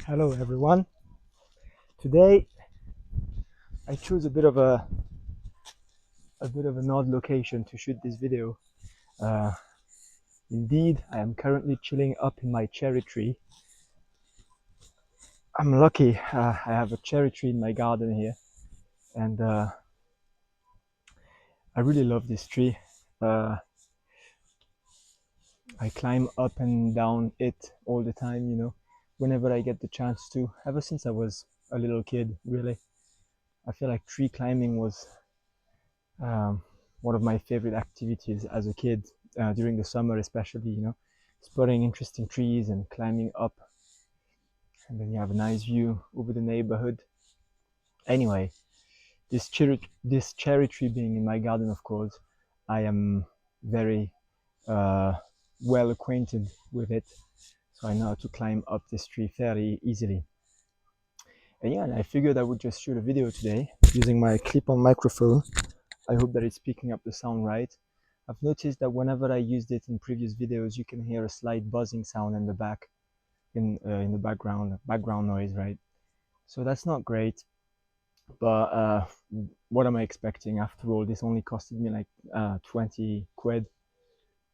Hello everyone. Today I chose a bit of an odd location to shoot this video. Uh, Indeed, I am currently chilling up in my cherry tree. I'm lucky. I have a cherry tree in my garden here, and I really love this tree. Uh, I climb up and down it all the time, whenever I get the chance to. Ever since I was a little kid, really, I feel like tree climbing was um, one of my favorite activities as a kid, during the summer especially, spotting interesting trees and climbing up, and then you have a nice view over the neighborhood. Anyway, this cherry tree being in my garden, of course, I am very uh, well acquainted with it, so I know how to climb up this tree fairly easily. And yeah, and I figured I would just shoot a video today using my clip-on microphone. I hope that it's picking up the sound right. I've noticed that whenever I used it in previous videos, you can hear a slight buzzing sound in the in the background noise, right? So that's not great. But what am I expecting? After all, this only costed me like 20 quid,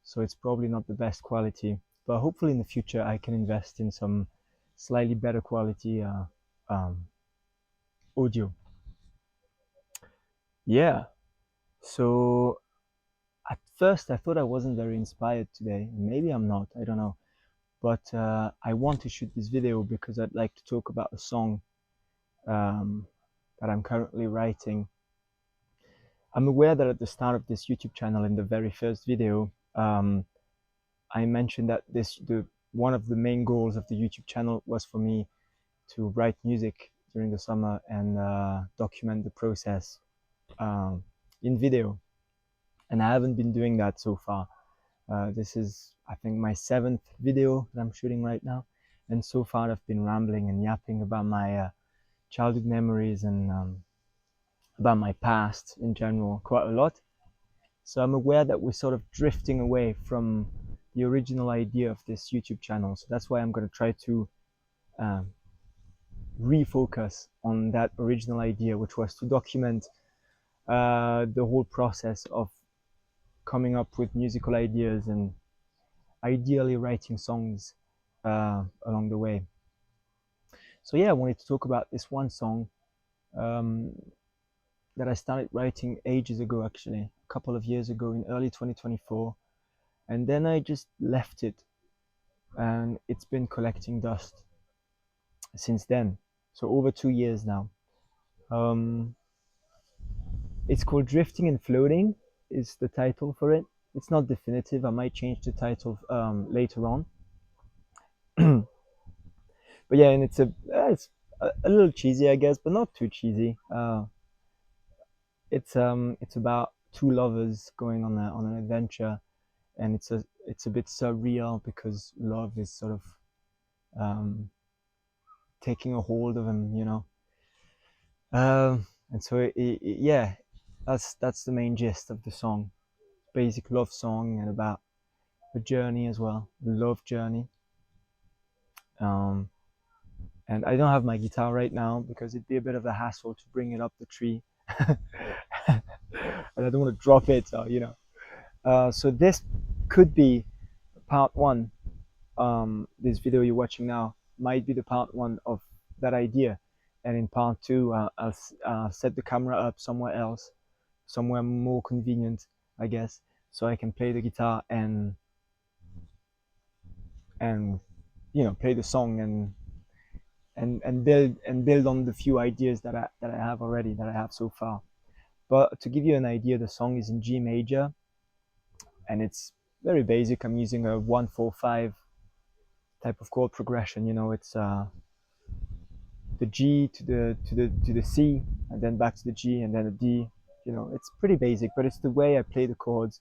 so it's probably not the best quality. But hopefully in the future, I can invest in some slightly better quality um, audio. Yeah. So at first, I thought I wasn't very inspired today. Maybe I'm not. I don't know. But I want to shoot this video because I'd like to talk about a song um, that I'm currently writing. I'm aware that at the start of this YouTube channel, in the very first video, I mentioned that one of the main goals of the YouTube channel was for me to write music during the summer and document the process um, in video. And I haven't been doing that so far. This is, I think, my 7th video that I'm shooting right now. And so far I've been rambling and yapping about my childhood memories and about my past in general quite a lot. So I'm aware that we're sort of drifting away from the original idea of this YouTube channel. So that's why I'm going to try to um, refocus on that original idea, which was to document the whole process of coming up with musical ideas and ideally writing songs along the way. So yeah, I wanted to talk about this one song um, that I started writing ages ago, actually, a couple of years ago in early 2024. And then I just left it, and it's been collecting dust since then. So over 2 years now. Um, it's called Drifting and Floating, is the title for it. It's not definitive. I might change the title later on. But yeah, and it's a little cheesy, I guess, but not too cheesy. It's about two lovers going on an adventure, and it's a bit surreal because love is sort of um, taking a hold of him, and so yeah, that's the main gist of the song. Basic love song and about a journey as well, a love journey. Um, and I don't have my guitar right now because it'd be a bit of a hassle to bring it up the tree, and I don't want to drop it, so this could be part one. This video you're watching now might be the part one of that idea, and in part two, I'll set the camera up somewhere else, somewhere more convenient, I guess, so I can play the guitar and play the song and build on the few ideas that I have already, that I have so far. But to give you an idea, the song is in G major, and it's very basic. I'm using a 1-4-5 type of chord progression. It's the G to the C, and then back to the G, and then a D. It's pretty basic, but it's the way I play the chords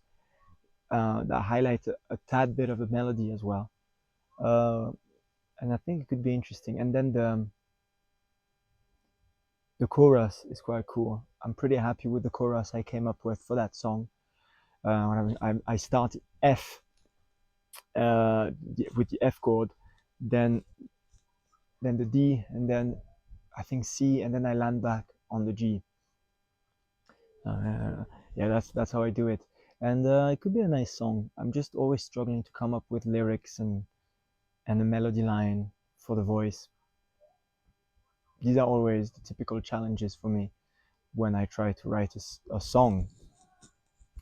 that highlight a tad bit of a melody as well. And I think it could be interesting. And then the chorus is quite cool. I'm pretty happy with the chorus I came up with for that song. I started F with the F chord, then then the D, and then I think C, and then I land back on the G. Uh, yeah, that's how I do it, and it could be a nice song. I'm just always struggling to come up with lyrics and a melody line for the voice. These are always the typical challenges for me when I try to write a song.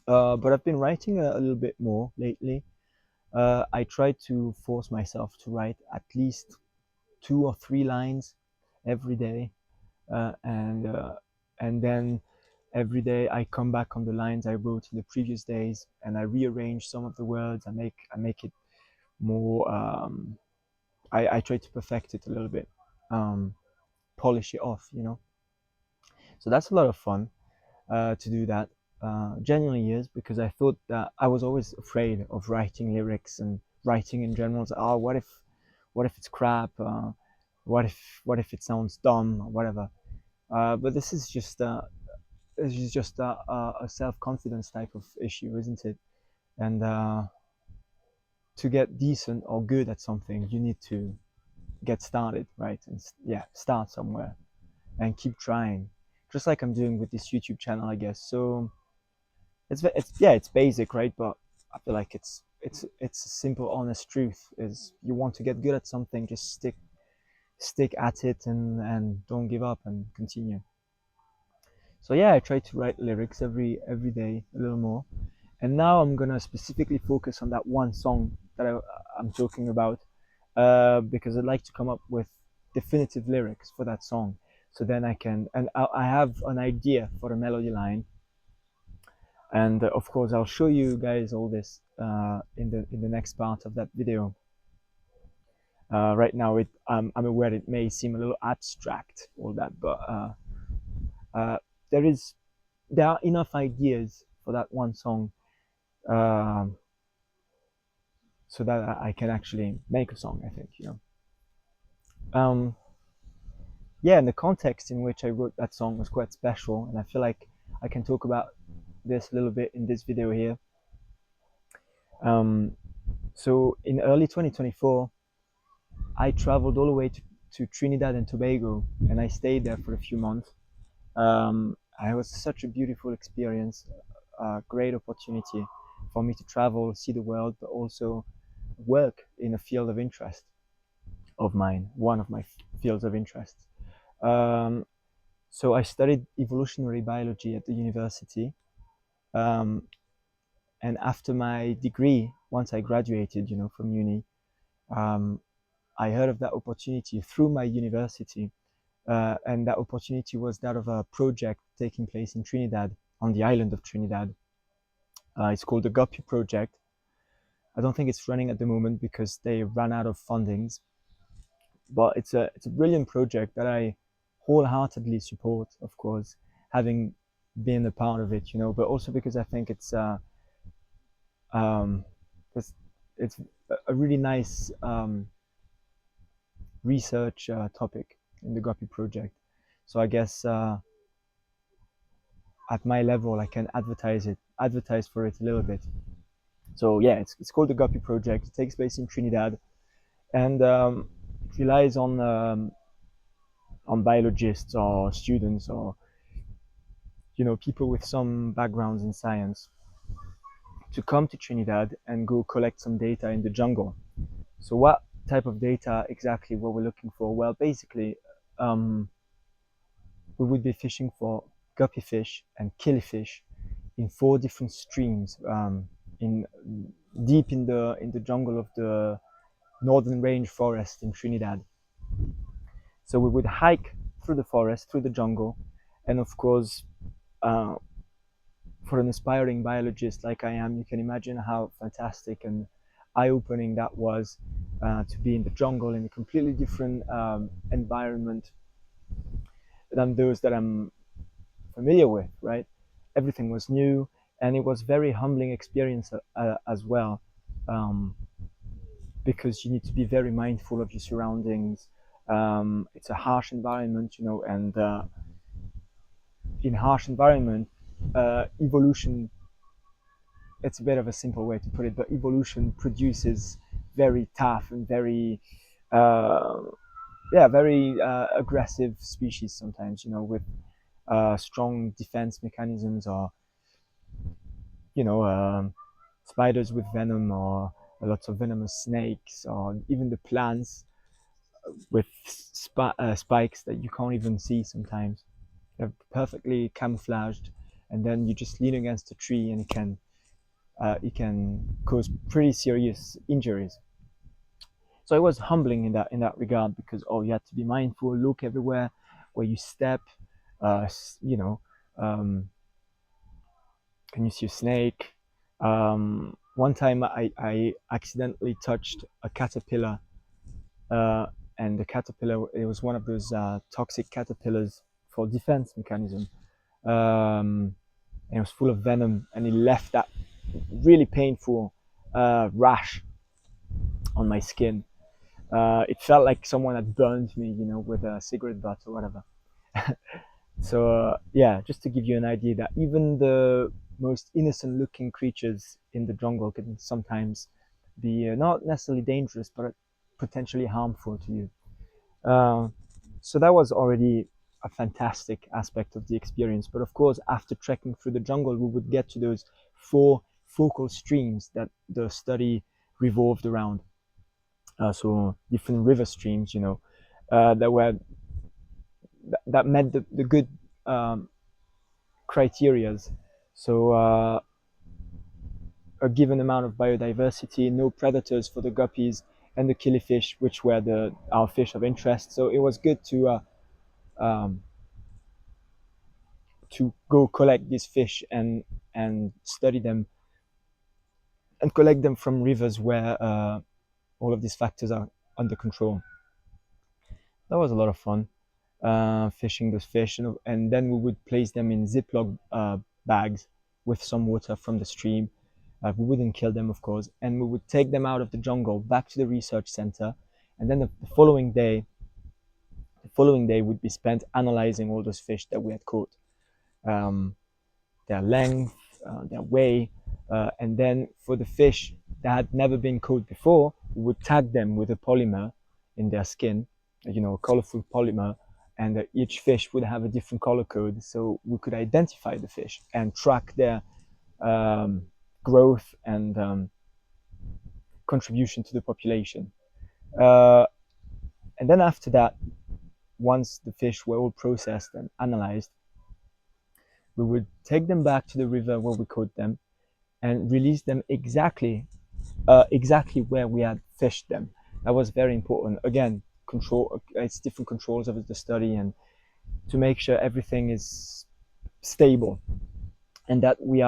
But I've been writing a little bit more lately. I try to force myself to write at least 2 or 3 lines every day, and then every day I come back on the lines I wrote in the previous days, and I rearrange some of the words. I make it more. I try to perfect it a little bit, polish it off, you know. So that's a lot of fun to do that. Genuinely is, because I thought that I was always afraid of writing lyrics and writing in general. So, oh, what if it's crap? What if it sounds dumb or whatever? But this is just a self-confidence type of issue, isn't it? And to get decent or good at something, you need to get started, right? And yeah, start somewhere and keep trying, just like I'm doing with this YouTube channel, I guess. So it's yeah, it's basic, right? But I feel like it's a simple, honest truth. Is you want to get good at something, just stick at it and don't give up and continue. So yeah, I try to write lyrics every day a little more. And now I'm gonna specifically focus on that one song that I'm talking about, because I'd like to come up with definitive lyrics for that song. So then I have an idea for a melody line, and of course I'll show you guys all this in the next part of that video. Right now, I'm aware it may seem a little abstract, all that, but uh, there is there are enough ideas for that one song, um, so that I can actually make a song. I think, you know. Yeah, and the context in which I wrote that song was quite special, and I feel like I can talk about this a little bit in this video here. Um, so in early 2024, I traveled all the way to Trinidad and Tobago, and I stayed there for a few months. It was such a beautiful experience, a great opportunity for me to travel, see the world, but also work in a field of interest of mine, one of my fields of interest. Um, so I studied evolutionary biology at the university. Um, and after my degree, once I graduated, you know, from uni, um, I heard of that opportunity through my university. And that opportunity was that of a project taking place in Trinidad, on the island of Trinidad. It's called the Guppy Project. I don't think it's running at the moment because they ran out of fundings, but it's a brilliant project that I wholeheartedly support, of course, having been a part of it, you know, but also because I think um, it's, it's a really nice research topic in the Guppy Project. So I guess at my level, I can advertise for it a little bit. So yeah, it's called the Guppy Project. It takes place in Trinidad, and it relies on biologists or students or, you know, people with some backgrounds in science to come to Trinidad and go collect some data in the jungle. So what type of data exactly what we're looking for? Well, basically, um, we would be fishing for guppy fish and killifish in 4 different streams, in deep in the jungle of the northern range forest in Trinidad. So we would hike through the forest, through the jungle, and of course, uh, for an aspiring biologist like I am, you can imagine how fantastic and eye-opening that was, to be in the jungle in a completely different environment than those that I'm familiar with, right? Everything was new, and it was very humbling experience as well, um, because you need to be very mindful of your surroundings. It's a harsh environment, you know, and in harsh environment, evolution. It's a bit of a simple way to put it, but evolution produces very tough and very uh, yeah, very aggressive species sometimes, with strong defense mechanisms, or spiders with venom, or lots of venomous snakes, or even the plants with spikes that you can't even see sometimes. They're perfectly camouflaged, and then you just lean against a tree and it can cause pretty serious injuries. So it was humbling in that regard, because you had to be mindful, look everywhere where you step. Uh, you know, um, can you see a snake? One time I accidentally touched a caterpillar, uh, and the caterpillar, it was one of those toxic caterpillars for defense mechanism. And it was full of venom, and it left that really painful rash on my skin. It felt like someone had burned me, with a cigarette butt or whatever. So yeah, just to give you an idea that even the most innocent-looking creatures in the jungle can sometimes be not necessarily dangerous, but potentially harmful to you. Uh, so that was already a fantastic aspect of the experience. But of course, after trekking through the jungle, we would get to those four focal streams that the study revolved around. So different river streams, that met the good criterias. So a given amount of biodiversity, no predators for the guppies and the killifish, which were our fish of interest. So it was good um, to go collect these fish and study them and collect them from rivers where all of these factors are under control. That was a lot of fun, fishing those fish, and then we would place them in Ziploc bags with some water from the stream. We wouldn't kill them, of course, and we would take them out of the jungle back to the research center, and then the following day would be spent analyzing all those fish that we had caught. Um, their length, their weight, and then for the fish that had never been caught before, we would tag them with a polymer in their skin, a colorful polymer, and each fish would have a different color code, so we could identify the fish and track their um, growth and contribution to the population. Uh, and then after that, once the fish were all processed and analyzed, we would take them back to the river where we caught them and release them exactly where we had fished them. That was very important. Again, control. It's different controls of the study, and to make sure everything is stable, and that we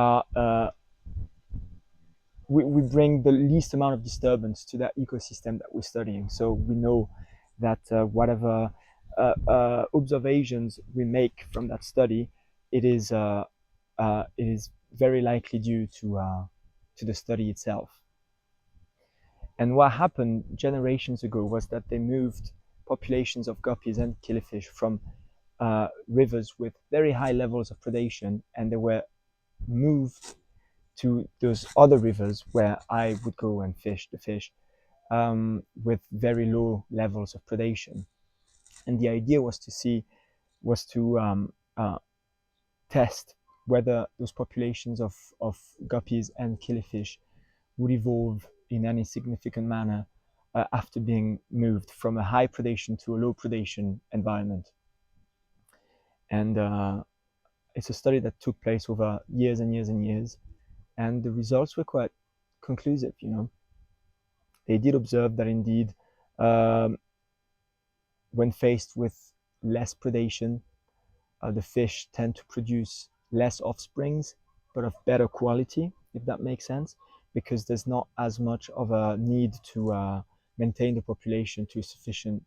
bring the least amount of disturbance to that ecosystem that we're studying. So we know that whatever observations we make from that study, it is very likely due to the study itself. And what happened generations ago was that they moved populations of guppies and killifish from rivers with very high levels of predation, and they were moved to those other rivers where I would go and fish the fish with very low levels of predation. And the idea was to test whether those populations of guppies and killifish would evolve in any significant manner after being moved from a high predation to a low predation environment. And it's a study that took place over years and years and years, and the results were quite conclusive. They did observe that indeed, um, when faced with less predation, the fish tend to produce less offsprings, but of better quality, if that makes sense, because there's not as much of a need to maintain the population to a sufficient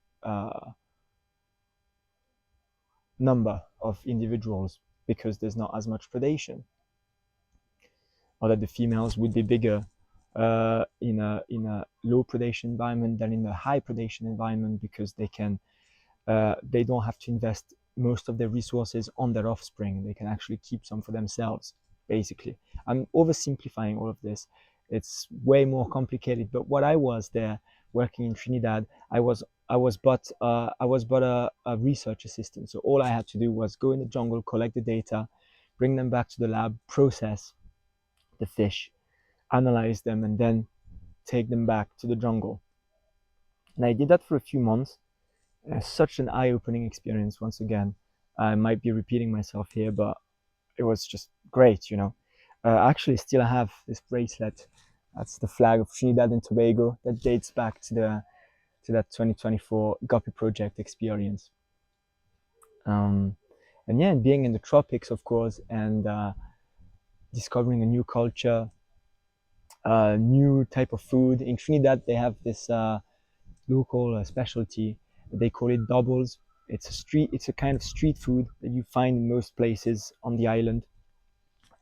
number of individuals, because there's not as much predation, or that the females would be bigger in a low predation environment than in a high predation environment, because they don't have to invest most of their resources on their offspring. They can actually keep some for themselves, basically. I'm oversimplifying all of this. It's way more complicated, but what I was there working in Trinidad, I was but a research assistant. So all I had to do was go in the jungle, collect the data, bring them back to the lab, process the fish, analyze them, and then take them back to the jungle. And I did that for a few months. Such an eye-opening experience. Once again, I might be repeating myself here, but it was just great. I actually still have this bracelet. That's the flag of Trinidad and Tobago that dates back to that 2024 Guppy Project experience. Um, and yeah, and being in the tropics, of course, and discovering a new culture, new type of food. In Trinidad, they have this local specialty. They call it doubles. It's a kind of street food that you find in most places on the island,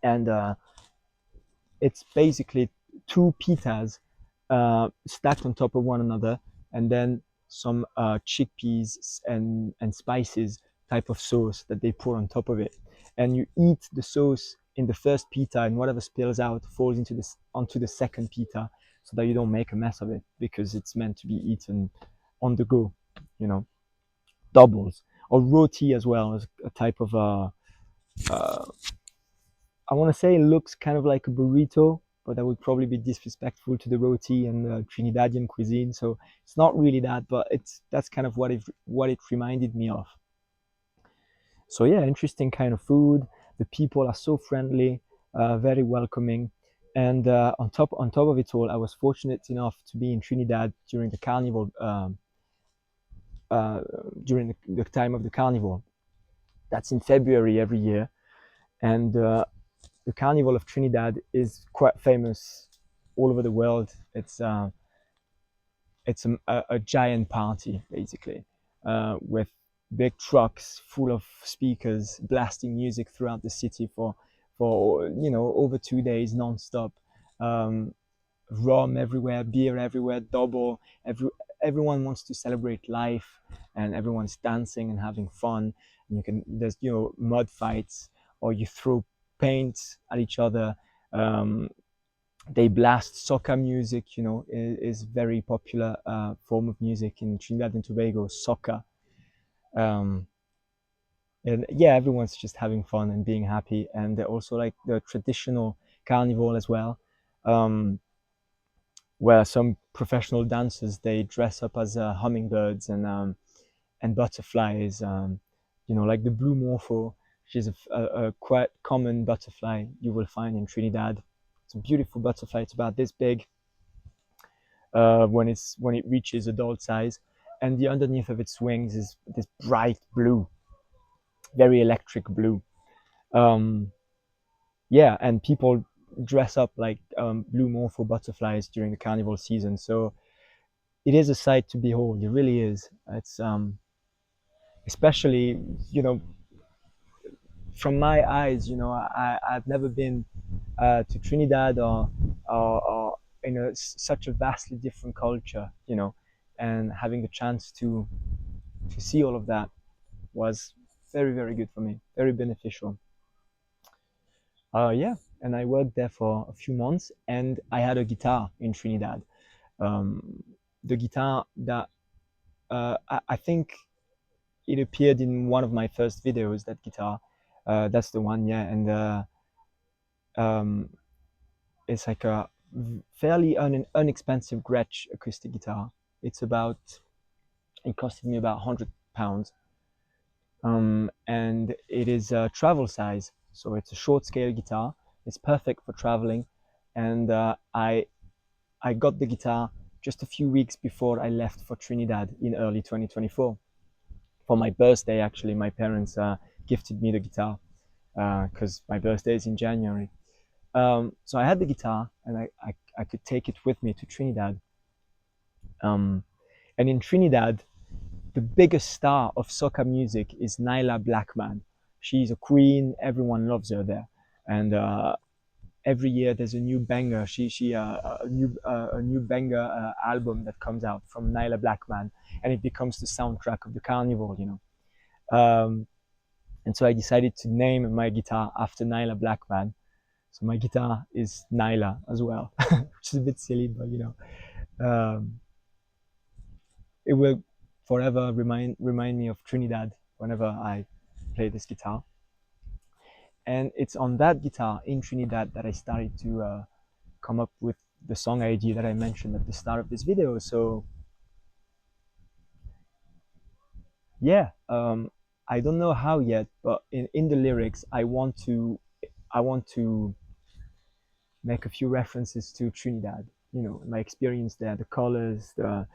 and it's basically two pitas stacked on top of one another, and then some chickpeas and spices type of sauce that they pour on top of it. And you eat the sauce in the first pita, and whatever spills out falls onto the second pita, so that you don't make a mess of it because it's meant to be eaten on the go. You know, doubles or roti as well as a type of uh, I want to say it looks kind of like a burrito, but that would probably be disrespectful to the roti and the Trinidadian cuisine. So it's not really that, but that's kind of what it reminded me of. So yeah, interesting kind of food. The people are so friendly, very welcoming, and on top of it all, I was fortunate enough to be in Trinidad during the carnival, uh, during the time of the carnival. That's in February every year, and the Carnival of Trinidad is quite famous all over the world. It's a giant party basically, with big trucks full of speakers blasting music throughout the city for over 2 days non-stop. Um, Rum everywhere, beer everywhere, double. Everyone wants to celebrate life, and everyone's dancing and having fun. And there's mud fights, or you throw paint at each other. Um, they blast soca music. Is very popular form of music in Trinidad and Tobago. Soca. Um, and yeah, everyone's just having fun and being happy, and they also like the traditional carnival as well. Um, where some professional dancers, they dress up as hummingbirds and butterflies, like the blue morpho, which is a quite common butterfly you will find in Trinidad. It's a beautiful butterfly. It's about this big when it reaches adult size, and the underneath of its wings is this bright blue, very electric blue. Um, yeah, and people dress up like blue morpho butterflies during the carnival season. So it is a sight to behold. It really is. It's especially from my eyes. I've never been to Trinidad or such a vastly different culture. And having the chance to see all of that was very, very good for me. Very beneficial. Yeah, and I worked there for a few months, and I had a guitar in Trinidad. Um, the guitar that I think it appeared in one of my first videos. That guitar, that's the one, yeah. And um, it's like a fairly unexpensive Gretsch acoustic guitar. It costed me about £100, and it is a travel size, so it's a short scale guitar. It's perfect for traveling, and I got the guitar just a few weeks before I left for Trinidad in early 2024. For my birthday, actually, my parents gifted me the guitar because my birthday is in January. So I had the guitar, and I could take it with me to Trinidad. Um, and in Trinidad, the biggest star of soca music is Nyla Blackman. She's a queen. Everyone loves her there, and every year there's a new banger. She a new banger album that comes out from Nyla Blackman, and it becomes the soundtrack of the carnival. And so I decided to name my guitar after Nyla Blackman. So my guitar is Nyla as well, which is a bit silly, but. Um, it will forever remind me of Trinidad whenever I play this guitar. And it's on that guitar in Trinidad that I started to come up with the song idea that I mentioned at the start of this video. So yeah, I don't know how yet, but in the lyrics, I want to make a few references to Trinidad. You know, my experience there, the colors, the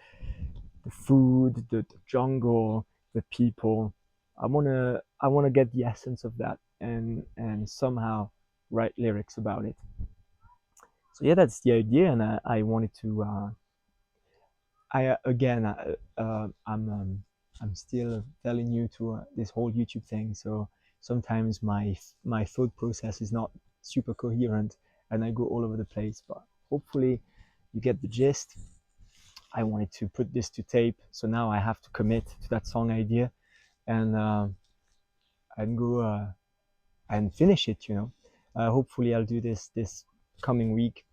food, the jungle, the people. I wanna get the essence of that and somehow write lyrics about it. So yeah, that's the idea, and I wanted to. I again, I'm still fairly new to this whole YouTube thing, so sometimes my thought process is not super coherent, and I go all over the place. But hopefully, you get the gist. I wanted to put this to tape, so now I have to commit to that song idea and go and finish it. You know, hopefully I'll do this coming week,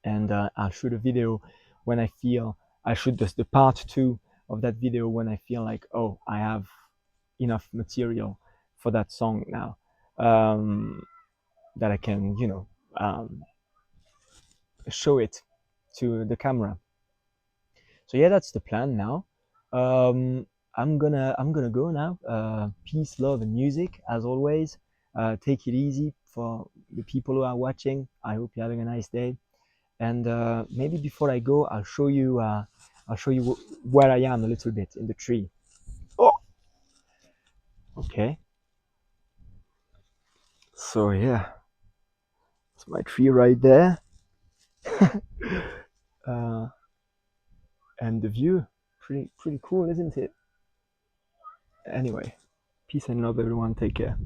and I'll shoot a video when I feel I shoot the part two of that video when I feel like, oh, I have enough material for that song now, that I can, you know, show it to the camera. So yeah, that's the plan now. um, I'm gonna go now. Peace, love, and music as always. Take it easy for the people who are watching. I hope you're having a nice day. And maybe before I go, I'll show you where I am a little bit in the tree. Oh, okay. So yeah, it's my tree right there. uh, and the view, pretty cool, isn't it? Anyway, peace and love, everyone. Take care.